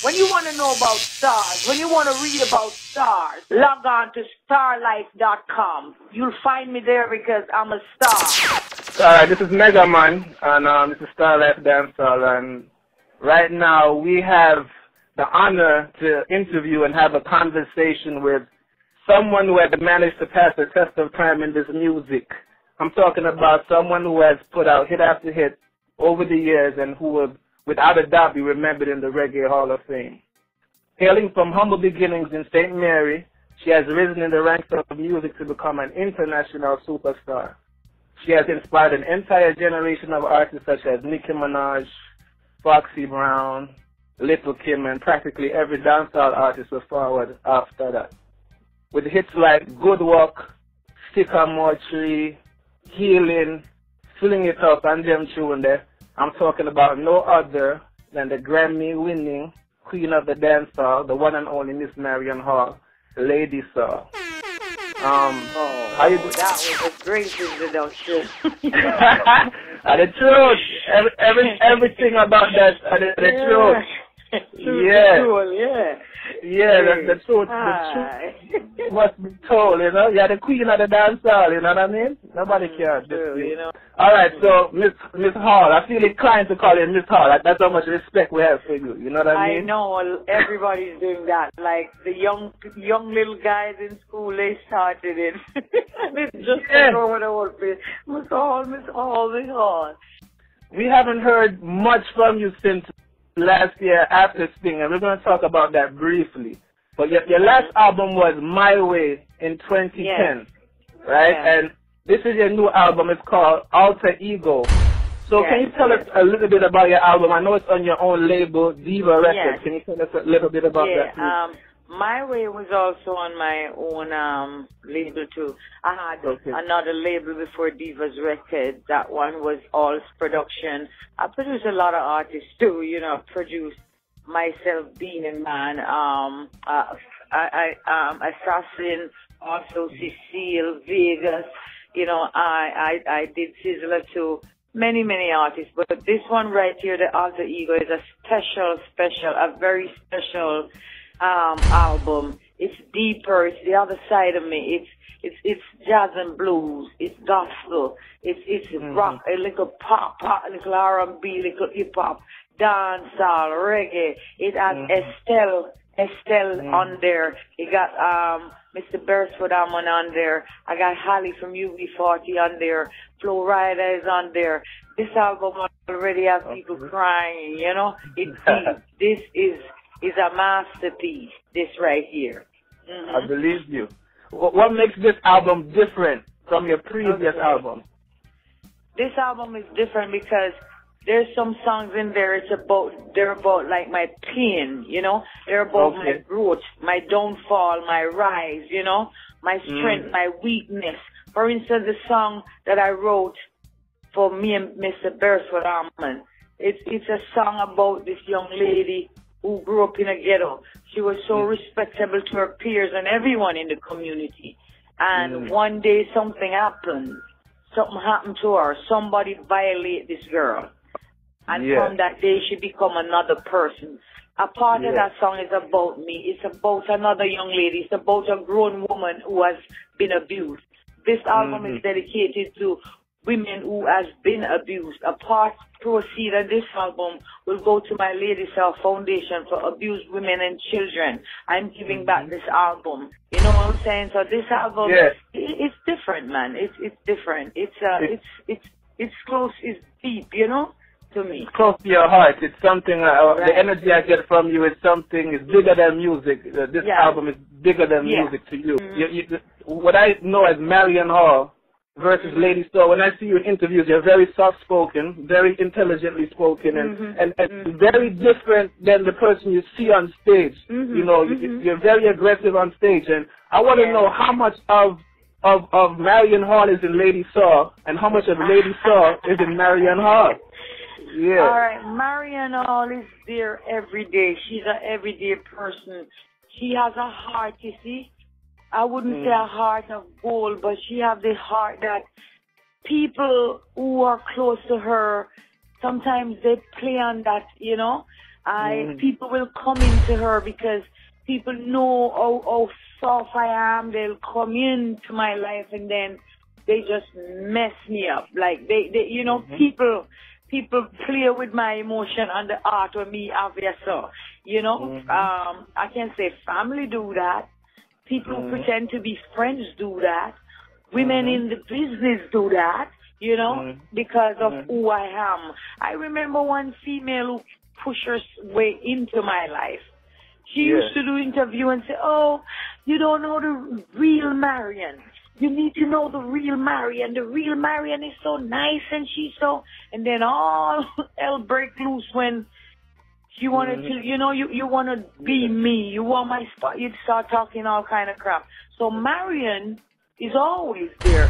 When you want to know about stars, when you want to read about stars, log on to StarLife.com. You'll find me there because I'm a star. This is Mega Man, and this is StarLife Dancehall, and right now we have the honor to interview and have a conversation with someone who has managed to pass the test of time in this music. I'm talking about someone who has put out hit after hit over the years and who will, without a doubt, be remembered in the Reggae Hall of Fame. Hailing from humble beginnings in St. Mary, she has risen in the ranks of music to become an international superstar. She has inspired an entire generation of artists such as Nicki Minaj, Foxy Brown, Little Kim, and practically every dancehall artist will forward after that. With hits like Good Walk, Sycamore Tree, Healing, Filling It Up, and them tune there, I'm talking about no other than the Grammy-winning Queen of the Dancehall, the one and only Miss Marion Hall, Lady Saw. That was a great introduction. The truth, everything about that, the truth. That's the truth. The truth must be told, you know. You're the queen of the dancehall, you know what I mean? Nobody cares. You know. All right, so Miss Hall, I feel inclined to call you Miss Hall. That's how much respect we have for you. You know what I mean? I know everybody's doing that. Like the young little guys in school, they started it. It's just over the whole place. Miss Hall, Miss Hall, Miss Hall. We haven't heard much from you since last year after Sting, and we're going to talk about that briefly. But your last album was My Way in 2010, right? Yes. And this is your new album. It's called Alter Ego. So can you tell us a little bit about your album? I know it's on your own label, Diva Records. Can you tell us a little bit about that? My Way was also on my own label too. I had another label before Diva's Records. That one was all production. I produce a lot of artists too, you know, produced myself, Bean and Man, Assassin, also Cecile, Vegas, you know, I did Sizzler too. Many artists, but this one right here, the Alter Ego, is a a very special album. It's deeper. It's the other side of me. It's jazz and blues. It's gospel. It's rock, a little pop, a little R&B, a little hip hop, dancehall, reggae. It has Estelle on there. It got Mr. Beresford Hammond on there. I got Holly from UB40 on there. Flo Rida is on there. This album already has people crying. You know, it's deep. This is a masterpiece, this right here. I believe you. What makes this album different from your previous album? This album is different because there's some songs in there, they're about like my pain, you know? They're about my growth, my downfall, my rise, you know? My strength, my weakness. For instance, the song that I wrote for me and Mr. Beresford Hammond, it's a song about this young lady who grew up in a ghetto. She was so respectable to her peers and everyone in the community. And one day something happened. Something happened to her. Somebody violated this girl. And from that day, she become another person. A part of that song is about me. It's about another young lady. It's about a grown woman who has been abused. This album is dedicated to women who has been abused. A part proceed of this album will go to my Lady Self Foundation for abused women and children. I'm giving back this album. You know what I'm saying? So this album, it's different, man. It's different. It's close. It's deep. You know, to me. It's close to your heart. It's something. The energy I get from you is something. It's bigger than music. This album is bigger than music to you. What I know as Marion Hall versus Lady Saw, when I see you in interviews, you're very soft-spoken, very intelligently spoken, and very different than the person you see on stage. You know, you're very aggressive on stage, and I want to know how much of Marion Hall is in Lady Saw, and how much of Lady Saw is in Marion Hall. Yeah. All right, Marion Hall is there every day. She's an everyday person. She has a heart, you see. I wouldn't say a heart of gold, but she has the heart that people who are close to her, sometimes they play on that, you know. People will come into her because people know how soft I am. They'll come into my life and then they just mess me up. Like they you know, people play with my emotion and the art of me, obviously. You know, I can say family do that. People who pretend to be friends do that. Women in the business do that, you know, because of who I am. I remember one female who pushed her way into my life. She used to do interview and say, oh, you don't know the real Marion. You need to know the real Marion. The real Marion is so nice and she's so... And then all hell break loose when she wanted to, you know, you want to be me. You want my spot. You'd start talking all kind of crap. So Marion is always there.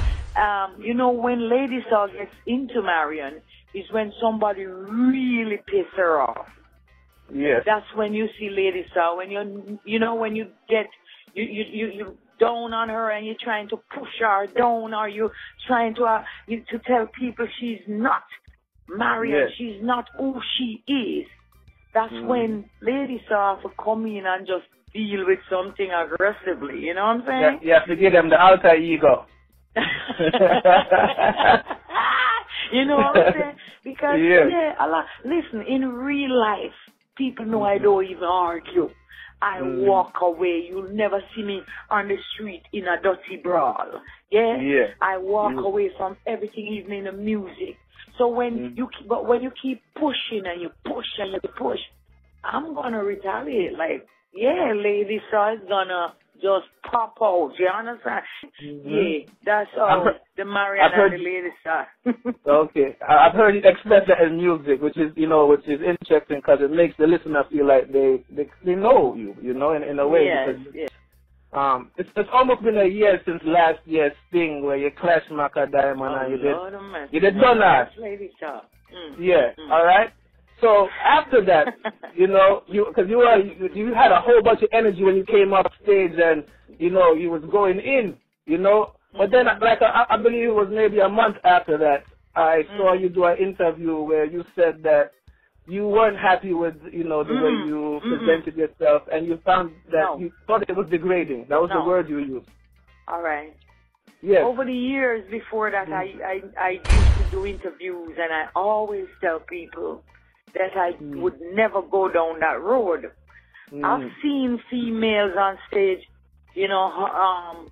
You know, when Lady Saw gets into Marion is when somebody really pisses her off. Yes. That's when you see Lady Saw. When you know, when you get, you down on her and you're trying to push her down, or you're trying to tell people she's not Marion, she's not who she is. That's when Lady Saw have to come in and just deal with something aggressively. You know what I'm saying? You have to give them the alter ego. You know what I'm saying? Because, listen, in real life, people know I don't even argue. I walk away. You'll never see me on the street in a dirty brawl. I walk away from everything, even in the music. So when you keep pushing and you push and you push, I'm gonna retaliate. Like, Lady Saw is gonna just pop out. You understand? That's all. The Marion and the Lady Saw. Okay, I've heard you express that in music, which is interesting because it makes the listener feel like they know you, you know, in a way. It's almost been a year since last year's thing where you clashed Maca Diamond and you did done that. Lady Saw. All right. So after that, you know, because you had a whole bunch of energy when you came off stage, and you know you was going in, you know. But then, like I believe it was maybe a month after that, I saw you do an interview where you said that you weren't happy with, you know, the way you presented yourself, and you found that you thought it was degrading. That was the word you used. All right. Yes. Over the years before that, I used to do interviews, and I always tell people that I would never go down that road. I've seen females on stage, you know,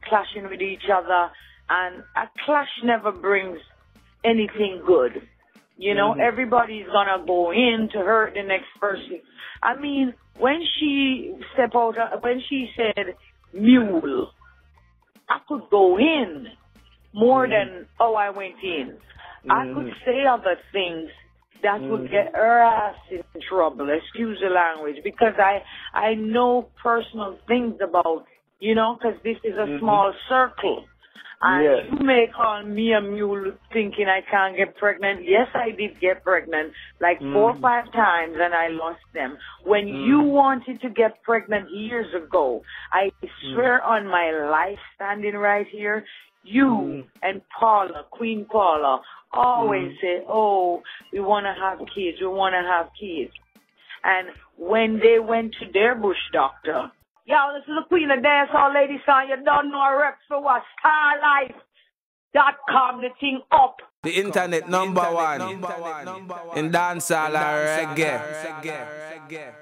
clashing with each other, and a clash never brings anything good. You know, everybody's gonna go in to hurt the next person. I mean, when she said mule, I could go in more than I went in. I could say other things that would get her ass in trouble, excuse the language, because I know personal things about, you know, because this is a small circle. And you may call me a mule thinking I can't get pregnant. Yes, I did get pregnant like 4 or 5 times, and I lost them. When you wanted to get pregnant years ago, I swear on my life standing right here, you and Paula, Queen Paula, always say, oh, we want to have kids, we want to have kids. And when they went to their bush doctor, yo, this is the Queen of Dancehall, Lady Saw, you don't know a rep for what? StarLifeDH.com, the thing up. The internet number one in dancehall and reggae.